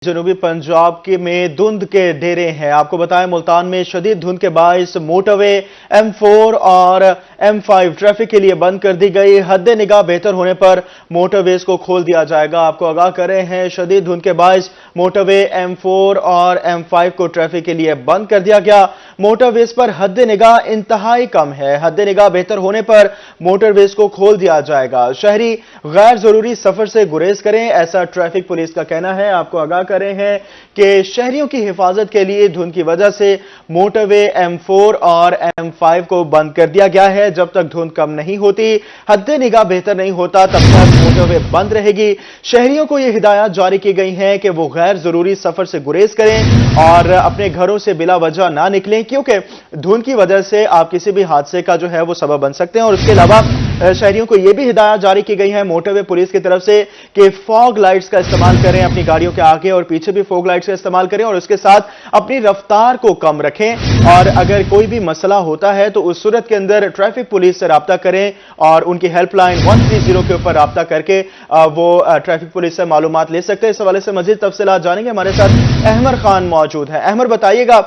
जनूबी पंजाब के में धुंध के डेरे हैं। आपको बताएं मुल्तान में शदीद धुंध के बायस मोटरवे M4 और M5 ट्रैफिक के लिए बंद कर दी गई। हद निगाह बेहतर होने पर मोटरवेज को खोल दिया जाएगा। आपको आगाह कर रहे हैं शदीद धुंध के बायस मोटरवे M4 और M5 को ट्रैफिक के लिए बंद कर दिया गया। मोटरवेज पर हद निगाह इंतहाई कम है। हद निगाह बेहतर होने पर मोटरवेज को खोल दिया जाएगा। शहरी गैर जरूरी सफर से गुरेज करें, ऐसा ट्रैफिक पुलिस का कहना है। आपको आगाह कर रहे हैं कि शहरियों की हिफाजत के लिए धुंध की वजह से मोटरवे M4 और M5 को बंद कर दिया गया है। जब तक धुंध कम नहीं होती, हद निगाह बेहतर नहीं होता, तब तक मोटरवे बंद रहेगी। शहरियों को यह हिदायत जारी की गई है कि वो गैर जरूरी सफर से गुरेज करें और अपने घरों से बिला वजह ना निकलें, क्योंकि धुंध की वजह से आप किसी भी हादसे का जो है वो सबब बन सकते हैं। और उसके अलावा शहरियों को यह भी हिदायत जारी की गई है मोटरवे पुलिस की तरफ से कि फॉग लाइट्स का इस्तेमाल करें, अपनी गाड़ियों के आगे और पीछे भी फॉग लाइट्स का इस्तेमाल करें और उसके साथ अपनी रफ्तार को कम रखें। और अगर कोई भी मसला होता है तो उस सूरत के अंदर ट्रैफिक पुलिस से राब्ता करें और उनकी हेल्पलाइन 130 के ऊपर राब्ता करके वो ट्रैफिक पुलिस से मालूमात ले सकते हैं। इस हवाले से मजीद तफसीलात जानेंगे। हमारे साथ अहमर खान मौजूद है। अहमर, बताइएगा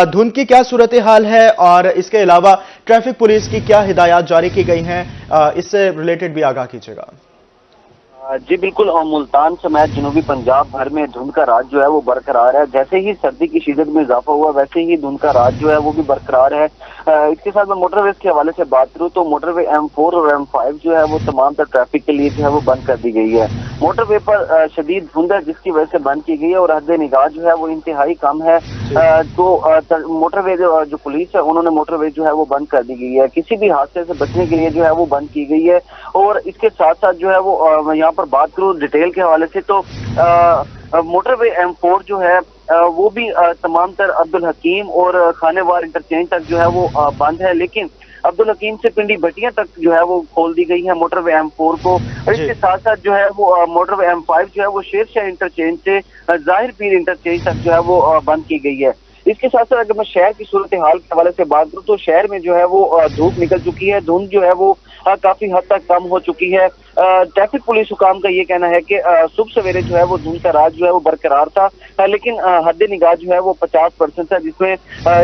धुंध की क्या सूरत हाल है और इसके अलावा ट्रैफिक पुलिस की क्या हिदायत जारी की गई हैं, इससे रिलेटेड भी आगाह कीजिएगा। जी बिल्कुल, मुल्तान समेत जनूबी पंजाब भर में धुंध का राज जो है वो बरकरार है। जैसे ही सर्दी की शिद्दत में इजाफा हुआ वैसे ही धुंध का राज जो है वो भी बरकरार है। इसके साथ मैं मोटरवेज के हवाले से बात करूं तो मोटरवे M4 और M5 जो है वो तमाम तर ट्रैफिक के लिए जो है वो बंद कर दी गई है। मोटरवे पर शदीद धुंध है जिसकी वजह से बंद की गई है और हद निगाह जो है वो इंतहाई कम है। तो मोटरवे जो पुलिस है उन्होंने मोटरवे जो है वो बंद कर दी गई है। किसी भी हादसे से बचने के लिए जो है वो बंद की गई है। और इसके साथ साथ जो है वो यहाँ पर बात करूं डिटेल के हवाले से तो मोटरवे M4 जो है वो भी तमाम तर अब्दुल हकीम और खानेवार इंटरचेंज तक जो है वो बंद है, लेकिन अब्दुल हकीम से पिंडी भटियां तक जो है वो खोल दी गई है मोटरवे M4 को। और इसके साथ साथ जो है वो मोटरवे M5 जो है वो शेरशाह इंटरचेंज से जाहिर पीर इंटरचेंज तक जो है वो बंद की गई है। इसके साथ साथ अगर मैं शहर की सूरत हाल के हवाले से बात करूं तो शहर में जो है वो धूप निकल चुकी है, धुंध जो है वो काफी हद तक कम हो चुकी है। ट्रैफिक पुलिस हुकाम का ये कहना है कि सुबह सवेरे जो है वो धुंध का राज जो है वो बरकरार था, लेकिन हद निगाह जो है वो 50% था, जिसमें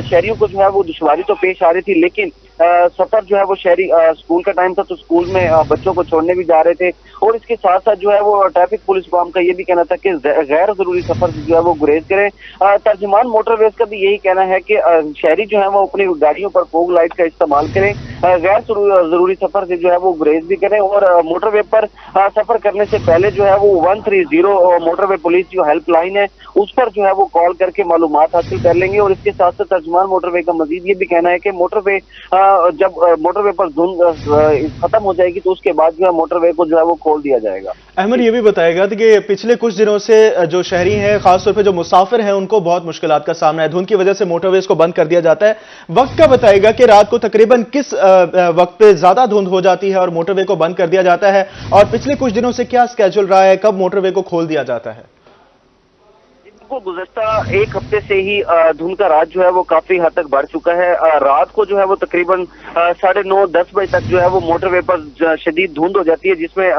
शहरियों को जो है वो दुश्वारी तो पेश आ रही थी। लेकिन सफर जो है वो शहरी स्कूल का टाइम था तो स्कूल में बच्चों को छोड़ने भी जा रहे थे। और इसके साथ साथ जो है वो ट्रैफिक पुलिस हुकाम का ये भी कहना था कि गैर जरूरी सफर से जो है वो गुरेज करें। तर्जुमान मोटरवेज का भी यही कहना है कि शहरी जो है वो अपनी गाड़ियों पर फॉग लाइट का इस्तेमाल करें, गैर जरूरी सफर से जो है वो गुरेज भी करें। और मोटरवे पर सफर करने से पहले जो है वो 130 मोटरवे पुलिस जो हेल्पलाइन है उस पर जो है वो कॉल करके मालूमात हासिल कर लेंगे। और इसके साथ साथ तर्जुमान मोटरवे का मजीद ये भी कहना है कि मोटरवे जब मोटरवे पर धुंध खत्म हो जाएगी तो उसके बाद जो है मोटरवे को जो है वो खोल दिया जाएगा। अहमद, ये भी बताएगा कि पिछले कुछ दिनों से जो शहरी हैं, खासतौर पे जो मुसाफिर हैं, उनको बहुत मुश्किलात का सामना है। धुंध की वजह से मोटरवेज को बंद कर दिया जाता है। वक्त का बताएगा कि रात को तकरीबन किस वक्त पे ज्यादा धुंध हो जाती है और मोटरवे को बंद कर दिया जाता है, और पिछले कुछ दिनों से क्या स्केड्यूल रहा है, कब मोटरवे को खोल दिया जाता है? गुज़श्ता एक हफ्ते से ही धुंध का राज जो है वो काफी हद तक बढ़ चुका है। रात को जो है वो तकरीबन 9:30-10 बजे तक जो है वो मोटरवे पर शदीद धुंध हो जाती है, जिसमें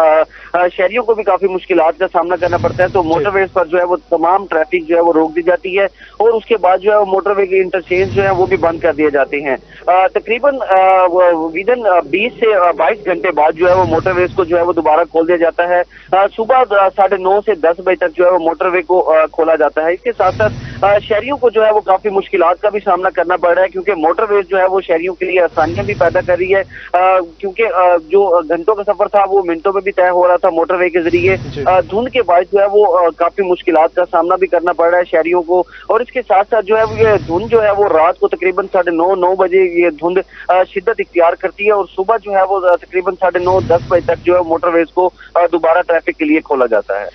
शहरियों को भी काफी मुश्किलात का सामना करना पड़ता है। तो मोटरवेज पर जो है वो तमाम ट्रैफिक जो है वो रोक दी जाती है और उसके बाद जो है वो मोटरवे के इंटरचेंज जो है वो भी बंद कर दिए जाते हैं। तकरीबन विदिन 20 से 22 घंटे बाद जो है वो मोटरवेज को जो है वो दोबारा खोल दिया जाता है। सुबह 9:30 से 10 बजे तक जो है वो मोटरवे को खोला जाता है। इसके साथ साथ शहरियों को जो है वो काफी मुश्किलात का भी सामना करना पड़ रहा है, क्योंकि मोटरवेज जो है वो शहरियों के लिए आसानियां भी पैदा कर रही है। क्योंकि जो घंटों का सफर था वो मिनटों में भी तय हो रहा था मोटरवे के जरिए। धुंध के बाद जो है वो काफी मुश्किलात का सामना भी करना पड़ रहा है शहरियों को। और इसके साथ साथ जो है वो ये धुंध जो है वो रात को तकरीबन 9:30-9 बजे ये धुंध शिद्दत इख्तियार करती है और सुबह जो है वो तकरीबन 9:30-10 बजे तक जो है मोटरवेज को दोबारा ट्रैफिक के लिए खोला जाता है।